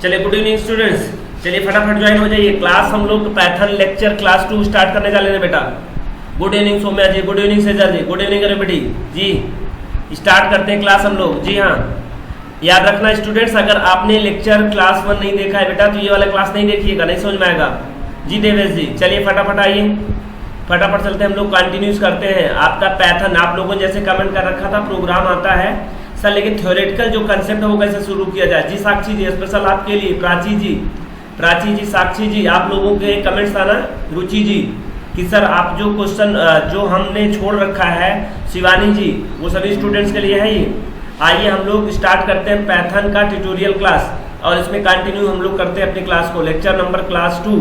चलिए good evening students, चलिए फटाफट ज्वाइन हो जाइए क्लास। हम लोग पैथन लेक्चर क्लास 2 स्टार्ट करने जा रहे हैं बेटा। गुड इवनिंग सौम्या जी, गुड इवनिंग सेजल जी, गुड इवनिंग एवरीबॉडी जी। स्टार्ट करते हैं क्लास हम लोग। जी हाँ, याद रखना स्टूडेंट्स, अगर आपने लेक्चर क्लास 1 नहीं देखा है बेटा तो ये वाला क्लास नहीं देखिएगा, नहीं समझ में आएगा जी। देवेश जी चलिए फटाफट आइए, फटाफट चलते हैं हम लोग, कंटिन्यूस करते हैं। आपका पैथन आप लोगों ने जैसे कमेंट कर रखा था, प्रोग्राम आता है सर लेकिन थ्योरेटिकल जो कंसेप्ट है वो कैसे शुरू किया जाए। जी साक्षी जी स्पेशल आपके लिए, प्राची जी, साक्षी जी, आप लोगों के कमेंट्स था ना, रुचि जी कि सर आप जो क्वेश्चन जो हमने छोड़ रखा है, शिवानी जी वो सभी स्टूडेंट्स के लिए है ये। आइए हम लोग स्टार्ट करते हैं पैथन का ट्यूटोरियल क्लास और इसमें कंटिन्यू हम लोग करते हैं अपनी क्लास को, लेक्चर नंबर क्लास 2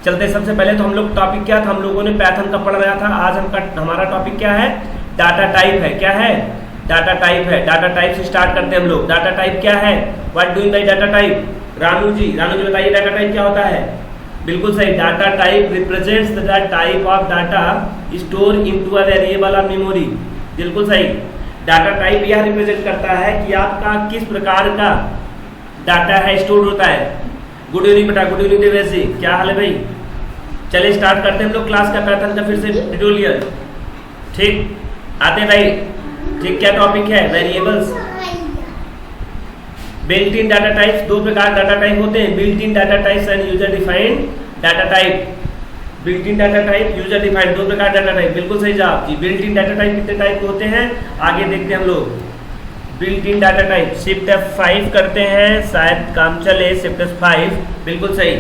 चलते। सबसे पहले तो हम लोग टॉपिक क्या था, हम लोगों ने पैथन का पढ़ रहा था। आज हमारा टॉपिक क्या है, डाटा टाइप है। क्या है, डाटा टाइप है। डाटा टाइप से स्टार्ट करते हैं हम लोग। डाटा टाइप क्या है, what doing by data type. Ranu ji बताइए डाटा टाइप क्या होता है। बिल्कुल सही, data type represents the type of data store into a variable of memory. बिल्कुल सही, डाटा टाइप यह रिप्रेजेंट करता है कि आपका किस प्रकार का डाटा है स्टोर होता है। गुड इवनिंग बेटा, गुड इवनिंग देवेश जी, क्या हाल है भाई। चलिए स्टार्ट करते हैं हम लोग क्लास का पैथन का फिर से ट्यूटोरियल। ठीक आते भाई, ठीक क्या टॉपिक है, variables. Built in data types, दो प्रकार डाटा टाइप होते हैं, built in data types and user defined data type. Built in data type, user defined, दो प्रकार डाटा टाइप। बिल्कुल सही जवाब जी। बिल्ट इन डाटा टाइप कितने टाइप के होते हैं, आगे देखते हैं हम लोग। Built in data type shift F5 करते हैं, शायद काम चले, शिफ्ट F5 बिल्कुल सही।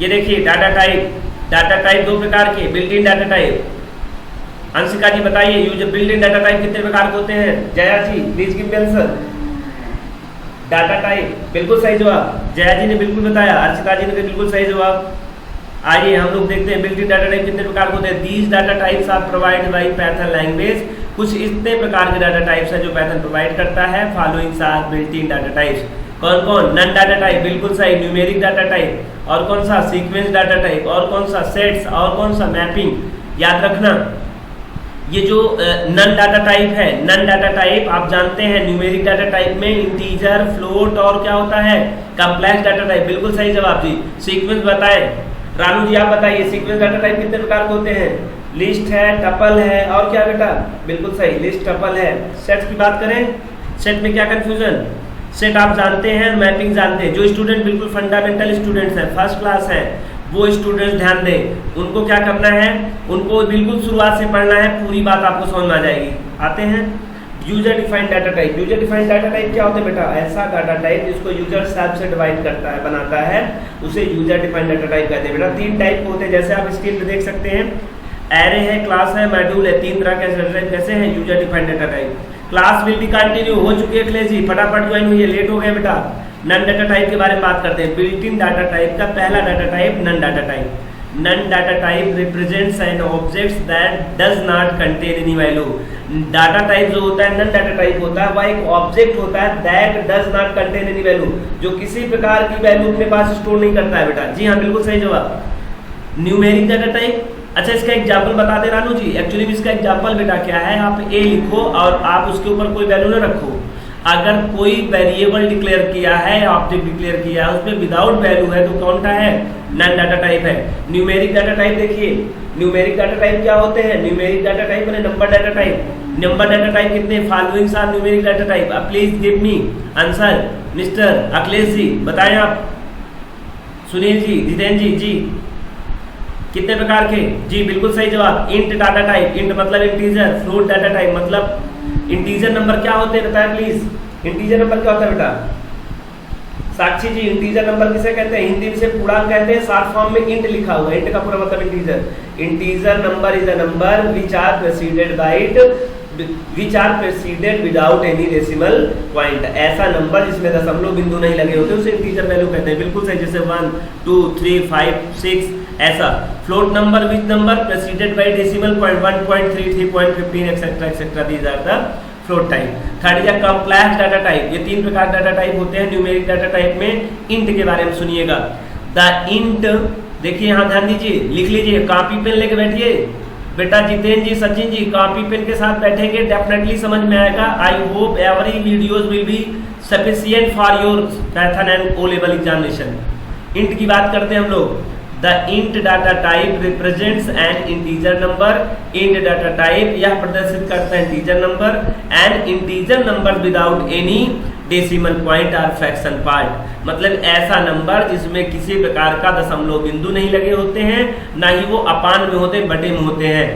ये देखिए डाटा टाइप दो प्रकार के, built in data type. Anshika ji बताइए user built in data type कितने प्रकार के होते हैं। Jaya ji please give me answer. Data type बिल्कुल सही जवाब, जया जी ने बिल्कुल बताया, अर्चिता जी ने भी बिल्कुल सही जवाब। आइए हम लोग देखते हैं बिल्ट इन डाटा टाइप कितने प्रकार के होते हैं। These data types are provided by Python language. कुछ इतने प्रकार के डाटा टाइप्स है जो पैथन प्रोवाइड करता है। Following are built in data types. कौन कौन, नन डाटा टाइप बिल्कुल सही, न्यूमेरिक डाटा टाइप, और कौन सा सीक्वेंस डाटा टाइप, और कौन सा सेट्स, और कौन सा मैपिंग। याद रखना ये जो नन डाटा टाइप है, नन डाटा टाइप आप जानते हैं न्यूमेरिक डाटा टाइप में इंटीजर, फ्लोट और क्या होता है, कॉम्प्लेक्स डाटा टाइप। बिल्कुल सही जवाब जी। सीक्वेंस बताएं, रानू जी आप बताइए सीक्वेंस डाटा टाइप कितने प्रकार के होते हैं। लिस्ट है, टपल है, और क्या बेटा, बिल्कुल सही लिस्ट टपल है। सेट्स की बात करें, सेट में क्या कंफ्यूजन, सेट आप जानते हैं, मैपिंग जानते हैं। जो स्टूडेंट बिल्कुल फंडामेंटल स्टूडेंट्स हैं, फर्स्ट क्लास है, वो स्टूडेंट्स ध्यान दें, उनको क्या करना है, उनको बिल्कुल शुरुआत से पढ़ना है, पूरी बात आपको समझ में आ जाएगी। आते हैं user defined data type. User defined data type क्या होता है बेटा, ऐसा डाटा टाइप जिसको यूजर सेल्फ से डिवाइड करता है, बनाता है, उसे यूजर डिफाइंड डाटा टाइप कहते हैं बेटा। 3 टाइप होते हैं, जैसे आप स्क्रीन पे देख सकते हैं, एरे है, क्लास है, मॉड्यूल है। 3 तरह के डाटा टाइप कैसे हैं, user defined data type. Class will be continue हो चुकी है अखिलेश जी, फटाफट ज्वाइन हुई है, लेट हो गया बेटा। नन डाटा टाइप के बारे में बात करते हैं। बिल्ट इन डाटा टाइप का पहला data type none data type. None data type represents an object that does not contain any value. Data type जो होता है, नन डाटा टाइप होता है, वह एक ऑब्जेक्ट होता है that does not contain any value, जो किसी प्रकार की वैल्यू अपने पास स्टोर नहीं करता है बेटा। जी हाँ बिल्कुल सही जवाब। न्यूमेरिक डाटा टाइप, अच्छा इसका एग्जाम्पल बता दे रानू जी। एक्चुअली इसका एग्जाम्पल बेटा क्या है, आप ए लिखो और आप उसके ऊपर कोई वैल्यू ना रखो। अगर कोई वेरिएबल डिक्लेयर किया है, ऑब्जेक्ट डिक्लेयर किया है, उसमें विदाउट वैल्यू है तो कौन सा है, नन डाटा टाइप है। न्यूमेरिक डाटा टाइप देखिए, न्यूमेरिक डाटा टाइप क्या होते हैं, न्यूमेरिक डाटा टाइप मैंने number data type. Number data type कितने, following are numeric data type. Please give me answer mister Akhilesh ji, बताएं आप। सुनील जी, जितेंद्र जी कितने प्रकार के, जी बिल्कुल सही जवाब। इंट डाटा टाइप, इंट मतलब इंटीजर, फ्लोट डाटा टाइप मतलब इंटीजर नंबर क्या होते हैं बताएं प्लीज। इंटीजर नंबर क्या होता है बेटा, साक्षी जी इंटीजर नंबर किसे कहते हैं, हिंदी में से पूर्णांक कहते हैं, शॉर्ट फॉर्म में इंट लिखा हुआ है, इंट का पूरा मतलब integer. Integer number is a number which are preceded without any decimal point. ऐसा नंबर जिसमें दशमलव बिंदु नहीं लगे होते उसे इंटीजर वैल्यू कहते हैं। बिल्कुल सही, जैसे 1 2 3 5 6 ऐसा। Float number which number preceded by decimal point 1.3 3.15 etcetera etcetera, these are the float type. Third या कॉम्प्लेक्स डाटा टाइप। ये 3 प्रकार डाटा टाइप होते हैं न्यूमेरिक डाटा टाइप में। इंट के बारे में सुनिएगा, द इंट देखिए यहाँ ध्यान दीजिए, लिख लीजिए, कॉपी पेन लेके बैठिए बेटा। जितेंद्र जी, सचिन जी कॉपी पेन के साथ बैठेंगे, डेफिनेटली समझ में आएगा। I hope every videos will be sufficient for your Python and O level examination. Int की बात करते हैं हम लोग। The int data type represents an integer number. Int data type यह प्रदर्शित करता है integer number and integer number without any decimal point और फ्रैक्शन पार्ट। मतलब ऐसा नंबर जिसमें किसी प्रकार का दशमलव बिंदु नहीं लगे होते हैं, ना ही वो अपान में होते बटे में होते हैं।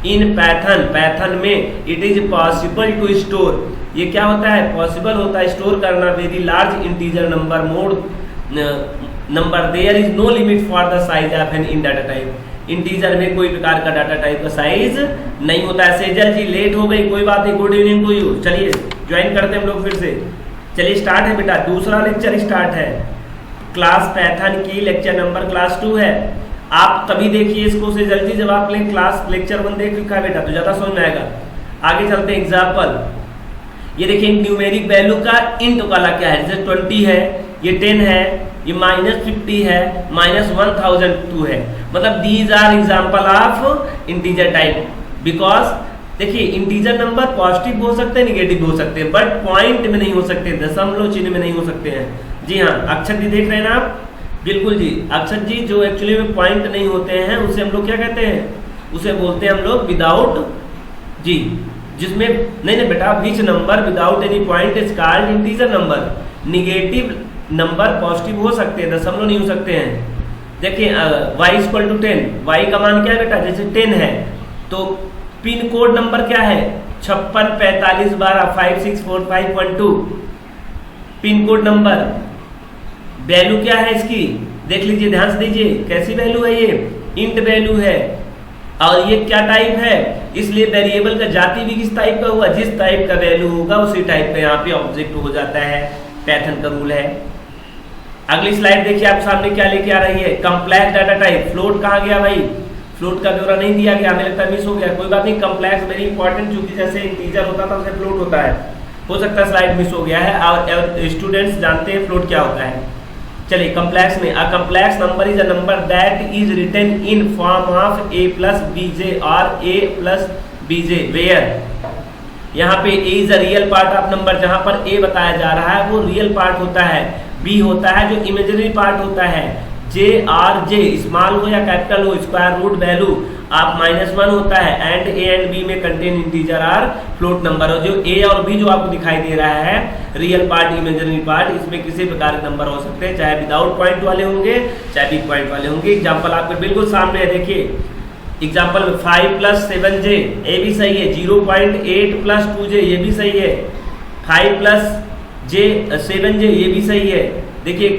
इन पैथन में it is possible to store, ये क्या होता है, पॉसिबल होता है स्टोर करना very large integer number mode number. There is no limit for the size of an in data type. Integer में कोई प्रकार का डाटा टाइप का साइज नहीं होता है। सेजल जी लेट हो गई, कोई बात नहीं, गुड इवनिंग टू यू। चलिए ज्वाइन करते हैं हम लोग फिर से। चलिए स्टार्ट है बेटा, दूसरा लेक्चर स्टार्ट है। क्लास पैथन की लेक्चर नंबर क्लास 2 है। आप तभी देखिए इसको से जल्दी जब आप क्लास लेक्चर 1 देख लिखा है बेटा तो ज्यादा समझ में आएगा। आगे चलते हैं एग्जाम्पल। ये देखिए न्यूमेरिक वैल्यू का इंट वाला क्या है, जैसे 20 है, ये 10 है, ये -50 है, -1002 है। मतलब these are example of integer type. Because देखिए इंटीजर नंबर पॉजिटिव हो सकते हैं, निगेटिव हो सकते हैं, बट पॉइंट में नहीं हो सकते, दशमलव चिन्ह में नहीं हो सकते हैं। जी हाँ, अक्षर जी देख रहे हैं ना आप, बिल्कुल जी। अक्षर जी जो एक्चुअली में पॉइंट नहीं होते हैं उसे हम लोग क्या कहते हैं, उसे बोलते हैं हम लोग विदाउट जी, जिसमें नहीं बेटा which number without any point is called integer number. Negative number positive हो सकते हैं, दशमलव नहीं हो सकते हैं। देखिए y = 10, y का मान क्या है बेटा, जैसे 10 है तो पिन कोड नंबर क्या है 56 45 12 564512 पिन कोड नंबर। वैल्यू क्या है इसकी, देख लीजिए, ध्यान से दीजिए, कैसी वैल्यू है, ये इंट वैल्यू है। और ये क्या टाइप है, इसलिए वेरिएबल का जाति भी किस टाइप का हुआ, जिस टाइप का वैल्यू होगा उसी टाइप का यहाँ पे ऑब्जेक्ट हो जाता है। पैथन का रूल है। अगली स्लाइड देखिए, आप सामने क्या लेके आ रही है, कम्प्लेक्स डाटा टाइप। फ्लोट कहाँ गया भाई, फ्लोट का ब्यौरा नहीं दिया गया, हमें लगता है मिस हो गया, कोई बात नहीं। कम्प्लेक्स वेरी इंपॉर्टेंट, क्योंकि जैसे इंटीजर होता था वैसे फ्लोट होता है। हो सकता है स्लाइड मिस हो गया है और स्टूडेंट्स जानते हैं फ्लोट क्या होता है। चलिए कंप्लेक्स में, a complex number is a number that is written in form of a + bj और a + bj वेयर। यहाँ पे a is a real part of number, जहाँ पर a बताया जा रहा है वो रियल पार्ट होता है, b होता है जो इमेजिनरी पार्ट होता है, j और j स्मॉल हो या कैपिटल हो, स्क्वायर रूट वैल्यू आप -1 होता है, एंड a एंड b में contain integer are float number. और जो a और b जो आपको दिखाई दे रहा है, रियल पार्ट इमेजिनरी पार्ट, इसमें किसी प्रकार के नंबर हो सकते हैं, चाहे विदाउट पॉइंट वाले होंगे चाहे बिग पॉइंट वाले होंगे। एग्जाम्पल आपके बिल्कुल सामने है, देखिए एग्जाम्पल में 5 + 7j ये भी सही है, 0.8 + 2j ये भी सही है, 5 + 7j ये भी सही है। देखिए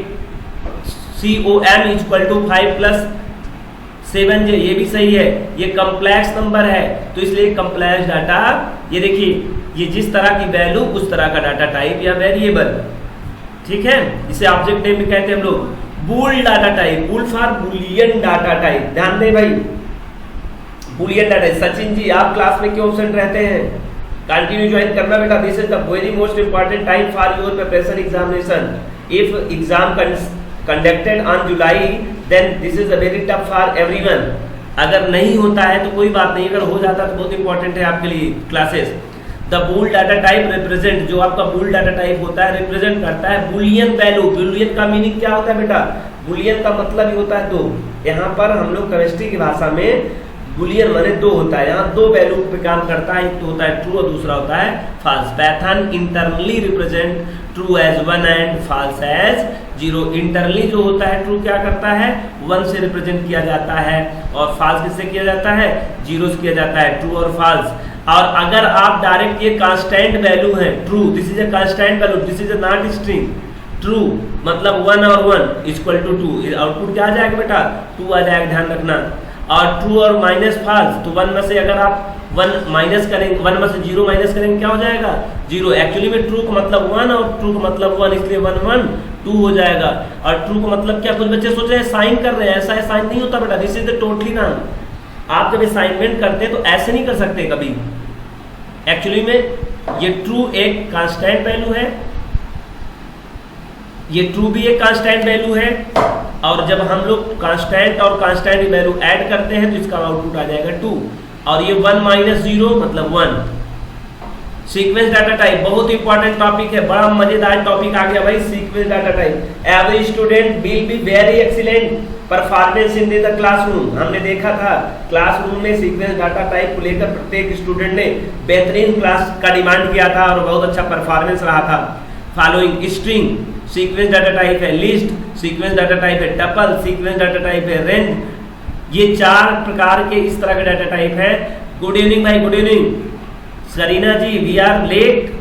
COM = 5 + 7j ये भी सही है। ये कम्प्लेक्स नंबर है तो इसलिए कम्प्लेक्स डाटा, ये देखिए ये जिस तरह की वैल्यू उस तरह का डाटा टाइप या वेरिएबल, ठीक है। इसे ऑब्जेक्ट नेम में कहते हैं हम लोग bool data type, bool for boolean data type. ध्यान दें भाई, बुलियन डाटा। सचिन जी आप क्लास में क्यों एब्सेंट रहते हैं, कंटिन्यू ज्वाइन करना बेटा। This is the very most important time for your preparation examination. If exam conducted on July then this is very tough for everyone. अगर नहीं होता है तो कोई बात नहीं, अगर हो जाता तो बहुत इंपॉर्टेंट है आपके लिए classes. The bool data type represent, जो आपका बूल डाटा टाइप होता है रिप्रेजेंट करता है बुलियन वैल्यू। बुलियन का मीनिंग क्या होता है बेटा, बुलियन का मतलब ही होता है दो। यहाँ पर हम लोग केमिस्ट्री की भाषा में बुलियन माने दो होता है, यहाँ दो वैल्यू पे काम करता है, एक तो होता है ट्रू और दूसरा होता है false. Python internally represent true as 1 and false as 0। Internally जो होता है ट्रू क्या करता है 1 से रिप्रेजेंट किया जाता है, और फॉल्स किससे किया जाता है 0 से किया जाता है, ट्रू और फॉल्स। और अगर आप डायरेक्ट ये कांस्टेंट वैल्यू है true, this is a constant value, this is a not string. True मतलब 1 और 1 = 2, आउटपुट क्या आ जाएगा बेटा 2 आ जाएगा, ध्यान रखना। और ट्रू और माइनस फॉल्स, तो 1 में से अगर आप 1 माइनस करेंगे, 1 में से 0 माइनस करेंगे क्या हो जाएगा 0। एक्चुअली में ट्रू का मतलब 1 और ट्रू का मतलब 1, इसलिए 1 1 2 हो जाएगा। और ट्रू का मतलब क्या, कुछ बच्चे सोच रहे हैं साइन कर रहे हैं, ऐसा साइन नहीं होता बेटा, दिस इज द टोटली नाम। आप जब असाइनमेंट करते हैं तो ऐसे नहीं कर सकते कभी। एक्चुअली में ये ट्रू एक कांस्टेंट वैल्यू है, ये ट्रू भी एक कांस्टेंट वैल्यू है, और जब हम लोग कांस्टेंट और कांस्टेंट वैल्यू ऐड करते हैं तो इसका आउटपुट आ जाएगा 2। और ये 1 - 0 मतलब 1, सीक्वेंस डाटा टाइप बहुत इंपॉर्टेंट टॉपिक है, बड़ा मजेदार टॉपिक आ गया भाई sequence data type. Every student will be very excellent performance in the classroom. हमने देखा था क्लासरूम में सीक्वेंस डाटा टाइप को लेकर प्रत्येक स्टूडेंट ने बेहतरीन क्लास का डिमांड किया था और बहुत अच्छा परफॉर्मेंस रहा था। Following string sequence data type है, लिस्ट सीक्वेंस डाटा टाइप है, टपल सीक्वेंस डाटा टाइप है, रेंज। ये 4 प्रकार के इस तरह के डाटा टाइप है। गुड इवनिंग भाई, good evening Sarina ji, we are late.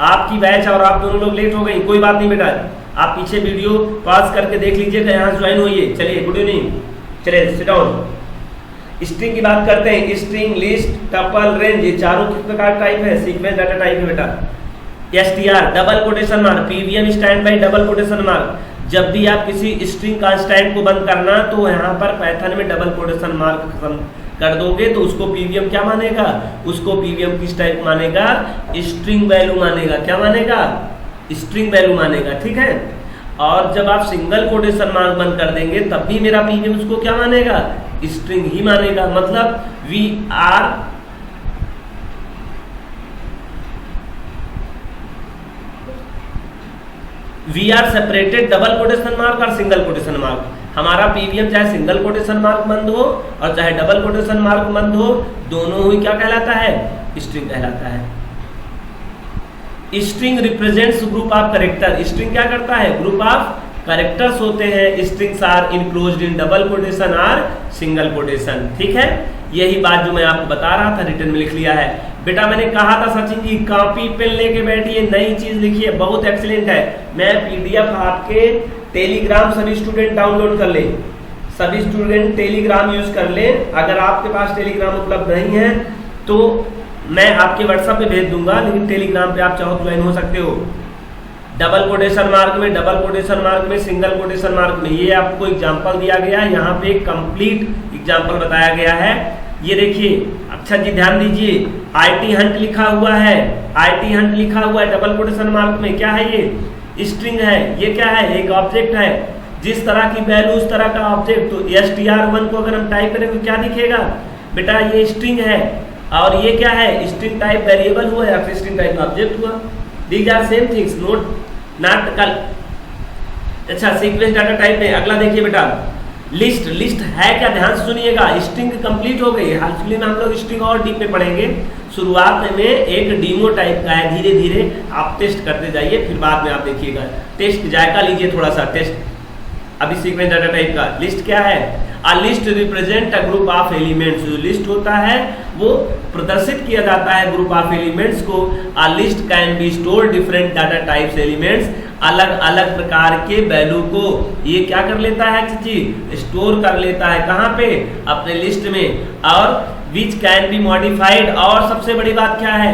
आपकी बैच और आप दोनों लोग लेट हो गई, कोई बात नहीं बेटा, आप पीछे वीडियो पॉज करके देख लीजिएगा, यहाँ ज्वाइन होइए। चलिए गुड इवनिंग, चलिए सिट डाउन। स्ट्रिंग की बात करते हैं, स्ट्रिंग, लिस्ट, टपल, रेंज, ये चारों किस प्रकार टाइप है? सीक्वेंस डाटा टाइप है बेटा। STR double quotation mark, PVM stand by double quotation mark. जब भी आप किसी स्ट्रिंग कांस्टेंट को बंद करना तो यहाँ पर पाइथन में डबल कोटेशन मार्क कर दोगे तो उसको पीवीएम क्या मानेगा? उसको पीवीएम किस टाइप मानेगा? स्ट्रिंग वैल्यू मानेगा। क्या मानेगा? स्ट्रिंग वैल्यू मानेगा, ठीक है। और जब आप सिंगल कोटेशन मार्क बंद कर देंगे तब भी मेरा पीवीएम उसको क्या मानेगा? स्ट्रिंग ही मानेगा। मतलब we are separated double quotation mark और सिंगल कोटेशन मार्क। हमारा पीवीएम चाहे सिंगल कोटेशन मार्क बंद हो और चाहे डबल कोटेशन मार्क बंद हो, दोनों ही क्या कहलाता है? स्ट्रिंग कहलाता है। String represents group of character. String क्या करता है? ग्रुप ऑफ कैरेक्टर्स होते हैं। Strings are enclosed in double quotation और सिंगल कोटेशन, ठीक है। यही बात जो मैं आपको बता रहा था रिटर्न में लिख लिया है। बेटा मैंने कहा था सचिन जी कॉपी पेन लेके बैठिए, नई चीज लिखिए, बहुत एक्सीलेंट है। मैं पीडीएफ आपके टेलीग्राम सभी स्टूडेंट डाउनलोड कर ले, सभी स्टूडेंट टेलीग्राम यूज कर ले। अगर आपके पास टेलीग्राम उपलब्ध नहीं है तो मैं आपके व्हाट्सएप पे भेज दूंगा, लेकिन टेलीग्राम पे आप चाहो तो ज्वाइन हो सकते हो। डबल कोटेशन मार्क में, डबल कोटेशन मार्क में, सिंगल कोटेशन मार्क में, ये आपको एग्जांपल दिया गया है। यहाँ पे कंप्लीट एग्जांपल बताया गया है। ये देखिए, अच्छा जी ध्यान दीजिए, IT हंट लिखा हुआ है, IT हंट लिखा हुआ है डबल कोटेशन मार्क में। क्या है ये? स्ट्रिंग है। ये क्या है? एक ऑब्जेक्ट है। जिस तरह की वैल्यू उस तरह का ऑब्जेक्ट। तो str1 को अगर हम टाइप करें तो क्या दिखेगा? बेटा ये स्ट्रिंग है। और ये क्या है? स्ट्रिंग टाइप वेरिएबल हुआ या फिर स्ट्रिंग टाइप ऑब्जेक्ट हुआ। These are same things, not कल। अच्छा, सीक्वेंस डाटा टाइप में अगला देखिए बेटा, लिस्ट। लिस्ट है क्या? ध्यान से सुनिएगा। स्ट्रिंग कंप्लीट हो गई। एक्चुअली में हम लोग स्ट्रिंग और डीप में पढ़ेंगे। शुरुआत में एक डीमो टाइप का है, धीरे धीरे आप टेस्ट करते जाइए, फिर बाद में आप देखिएगा। टेस्ट जायका लीजिए थोड़ा सा, टेस्ट। अभी सीक्वेंस डाटा टाइप का लिस्ट क्या है? A list represent a group of elements. जो लिस्ट होता है वो प्रदर्शित किया जाता है ग्रुप ऑफ एलिमेंट्स को। A list can be store different data types elements. अलग अलग प्रकार के वैल्यू को ये क्या कर लेता है जी? स्टोर कर लेता है। कहाँ पे? अपने लिस्ट में। और विच कैन बी मॉडिफाइड। और सबसे बड़ी बात क्या है?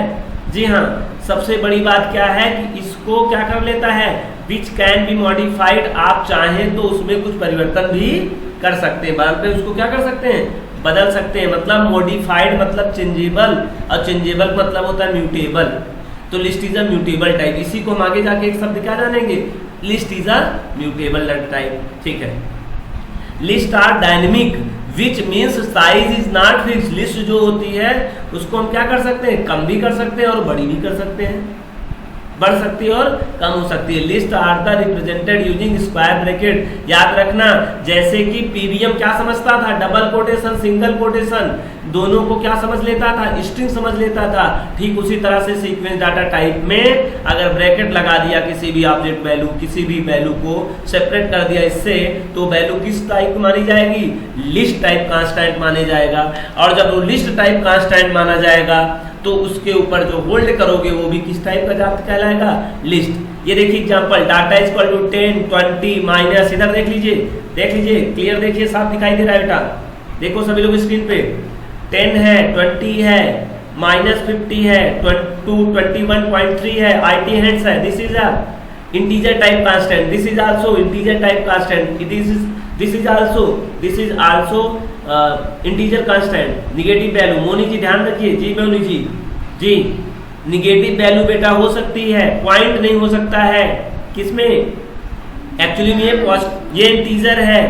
जी हाँ, सबसे बड़ी बात क्या है कि इसको क्या कर लेता है? Which can be modified. आप चाहें तो उसमें कुछ परिवर्तन भी कर सकते हैं, बदल पे उसको क्या कर सकते हैं? बदल सकते हैं। मतलब मॉडिफाइड मतलब चेंजेबल, और चेंजेबल मतलब होता है म्यूटेबल। तो list is a mutable type. इसी को हम आगे जाके एक शब्द क्या जानेंगे? List is a mutable type, ठीक है। List are dynamic which means size is not fix. List जो होती है उसको हम क्या कर सकते हैं? कम भी कर सकते हैं और बड़ी भी कर सकते हैं, बढ़ सकती है और कम हो सकती है। List are the represented using square bracket. याद रखना, जैसे कि पीवीएम क्या समझता था? डबल कोटेशन, सिंगल कोटेशन, दोनों को क्या समझ लेता था? स्ट्रिंग समझ लेता था। ठीक उसी तरह से सीक्वेंस डाटा टाइप में अगर ब्रैकेट लगा दिया किसी भी ऑब्जेक्ट वैल्यू, किसी भी वैल्यू को सेपरेट कर दिया इससे, तो वैल्यू किस टाइप मानी जाएगी? लिस्ट टाइप कांस्टेंट माने जाएगा। और जब वो लिस्ट टाइप कांस्टेंट माना जाएगा तो उसके ऊपर जो होल्ड करोगे वो भी किस टाइप का जात कहलाएगा? लिस्ट। ये देखिए example, data is equal to 10, 20 minus. इधर देख लीजिए, देख लीजिए, क्लियर देखिए, साफ दिखाई दे रहा है बेटा। देखो सभी लोग स्क्रीन पे, 10 है, 20 है, -50 है, 21.3 है, IT हेड्स है। This is a integer type constant, this is also integer type constant, this is also integer constant. Negative value, Moni ji ध्यान रखिए। जी मोनी जी, जी निगेटिव वैल्यू बेटा हो सकती है, पॉइंट नहीं हो सकता है। किसमें? एक्चुअली में ये इंटीजर है,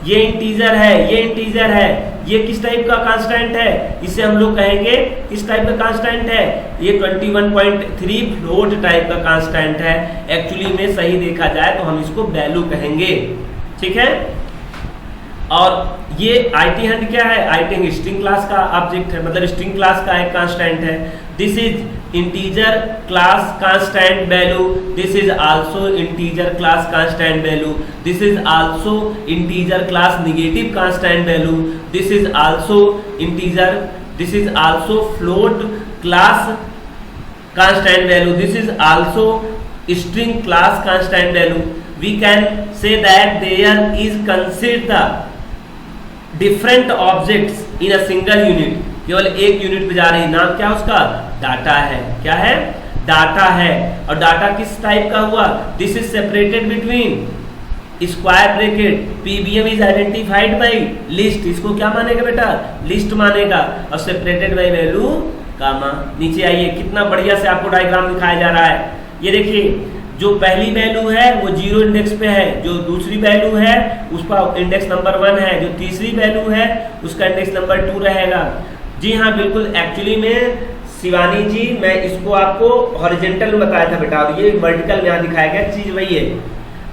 ये इंटीजर है, ये इंटीजर है, ये किस टाइप का कांस्टेंट है, इसे हम लोग कहेंगे किस टाइप का कांस्टेंट है, ये 21.3 फ्लोट टाइप का कांस्टेंट है। एक्चुअली में सही देखा जाए तो हम इसको वैल्यू कहेंगे, ठीक है। और ये IT हंट क्या है, IT हंट स्ट्रिंग क्लास का ऑब्जेक्ट है, मतलब स्ट्रिंग क्लास का एक कांस्टेंट है। This is integer class constant value, this is also integer class constant value, this is also integer class negative constant value, this is also integer, this is also float class constant value, this is also string class constant value. We can say that there is considered the different objects in a single unit, केवल एक unit पे जा रही, नाम क्या उसका, data है, क्या है, डाटा है। और डाटा किस टाइप का हुआ, this is separated between square bracket, PBM is identified by list, इसको क्या मानेगा बेटा, लिस्ट मानेगा, और सेपरेटेड बाय वैल्यू गामा। नीचे आइए, कितना बढ़िया से आपको डायग्राम दिखाया जा रहा है। ये देखिए, जो पहली वैल्यू है वो 0 इंडेक्स पे है, जो दूसरी वैल्यू है उसका इंडेक्स नंबर 1 है, जो तीसरी वैल्यू है उसका इंडेक्स नंबर 2 रहेगा। जी हाँ बिल्कुल, एक्चुअली में शिवानी जी मैं इसको आपको हॉरिजॉन्टल में बताया था बेटा, और ये वर्टिकल में यहाँ दिखाया गया चीज वही है।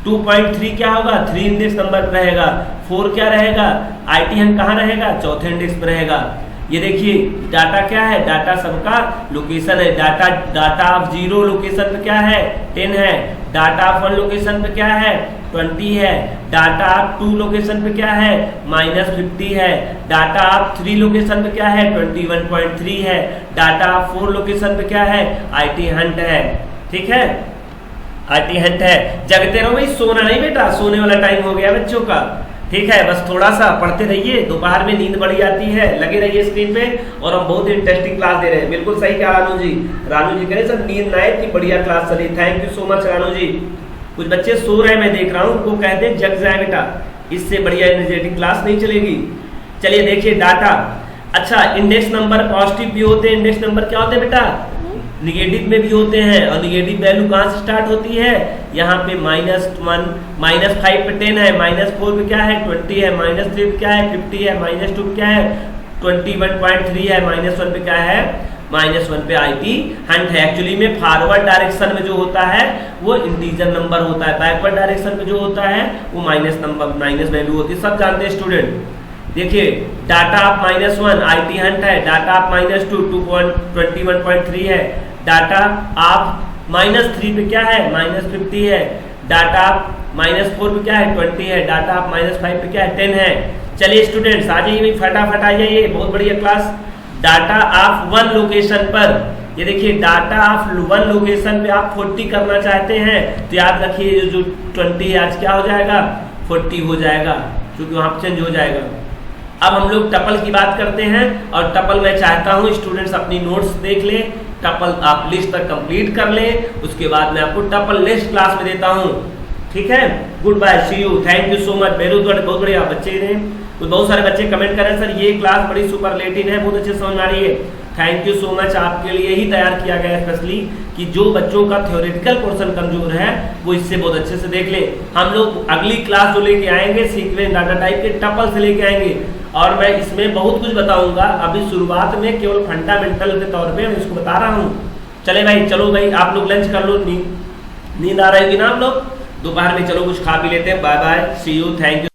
2.3 क्या होगा, 3 इंडेक्स नंबर पर रहेगा। 4 क्या रहेगा, IT हंट कहाँ रहेगा, चौथे इंडेक्स पर रहेगा। ये देखिए डाटा क्या है, डाटा सबका लोकेशन है, डाटा ऑफ 0 लोकेशन पे क्या है, 10 है, डाटा ऑफ 1 लोकेशन पे क्या है, 20 है, डाटा ऑफ 2 लोकेशन पे क्या है, -50 है, डाटा ऑफ 3 लोकेशन पे क्या है, 21.3 है, डाटा ऑफ 4 लोकेशन पे क्या है, IT हंट है, ठीक है, IT हंट है। जगते रहो भाई, सोना नहीं बेटा, सोने वाला टाइम हो गया बच्चों का, ठीक है। बस थोड़ा सा पढ़ते रहिए, दोपहर में नींद बढ़ जाती है, लगे रहिए स्क्रीन पे, और हम बहुत इंटरेस्टिंग क्लास दे रहे हैं। बिल्कुल सही कहा रानू जी, रानू जी कह रहे सर नींद ना आए, इतनी बढ़िया क्लास चली, thank you so much Ranu ji. कुछ बच्चे सो रहे हैं मैं देख रहा हूँ, उनको कह दे जग जाए बेटा, इससे बढ़िया एनर्जेटिक क्लास नहीं चलेगी। चलिए देखिए डाटा, अच्छा इंडेक्स नंबर पॉजिटिव भी होते हैं, इंडेक्स नंबर क्या होते हैं बेटा, निगेटिव में भी होते हैं। और निगेटिव वैल्यू कहाँ से स्टार्ट होती है, यहाँ पे -1, -5 पे 10 है, -4 पे क्या है, 20 है, -3 पे क्या है, 50 है, -2 पे क्या है, 21.3 है, -1 पे क्या है, -1 पे IT हंट है। एक्चुअली में फॉरवर्ड डायरेक्शन में जो होता है वो इंटीजर नंबर होता है, बैकवर्ड डायरेक्शन में जो होता है वो माइनस वैल्यू होती है, सब जानते हैं स्टूडेंट। देखिए डाटा ऑफ -1 IT हंट है, डाटा ऑफ -2 21.3 है, डाटा ऑफ -3 पे क्या है, -50 है, डाटा ऑफ -4 पे क्या है, 20 है, डाटा ऑफ -5 पे क्या है, 10 है। चलिए स्टूडेंट्स आ जाइए भाई, फटाफट आ जाइए, बहुत बढ़िया क्लास। डाटा ऑफ 1 लोकेशन पर, ये देखिए डाटा ऑफ 1 लोकेशन पे आप 40 करना चाहते हैं तो याद रखिए जो 20 है आज क्या हो जाएगा, 40 हो जाएगा, क्योंकि वहां चेंज हो जाएगा। अब हम लोग टपल की बात करते हैं, और टपल मैं चाहता हूं स्टूडेंट्स अपनी नोट्स देख लें, टपल आप लिस्ट तक कंप्लीट कर लें, उसके बाद मैं आपको टपल नेक्स्ट क्लास में देता हूं, ठीक है। Good bye, see you, thank you so much. मेरे बहुत बढ़िया बच्चे ने, तो बहुत सारे बच्चे कमेंट करें सर ये क्लास बड़ी सुपरलेटिव है, बहुत अच्छे समझ में आ रही है। थैंक यू सो मच, आपके लिए ही तैयार किया गया है स्पेशली, कि जो बच्चों का थ्योरेटिकल पोर्शन कमजोर है वो इससे बहुत अच्छे से देख ले। हम लोग अगली क्लास जो लेके आएंगे सीक्वेंस डाटा टाइप के टपल से लेके आएंगे, और मैं इसमें बहुत कुछ बताऊंगा। अभी शुरुआत में केवल फंडामेंटल के तौर पे मैं इसको बता रहा हूँ। चले भाई, चलो भाई आप लोग लंच कर लो, नींद आ रही होगी ना आप लोग, दोपहर में चलो कुछ खा पी लेते हैं। Bye bye, see you, thank you.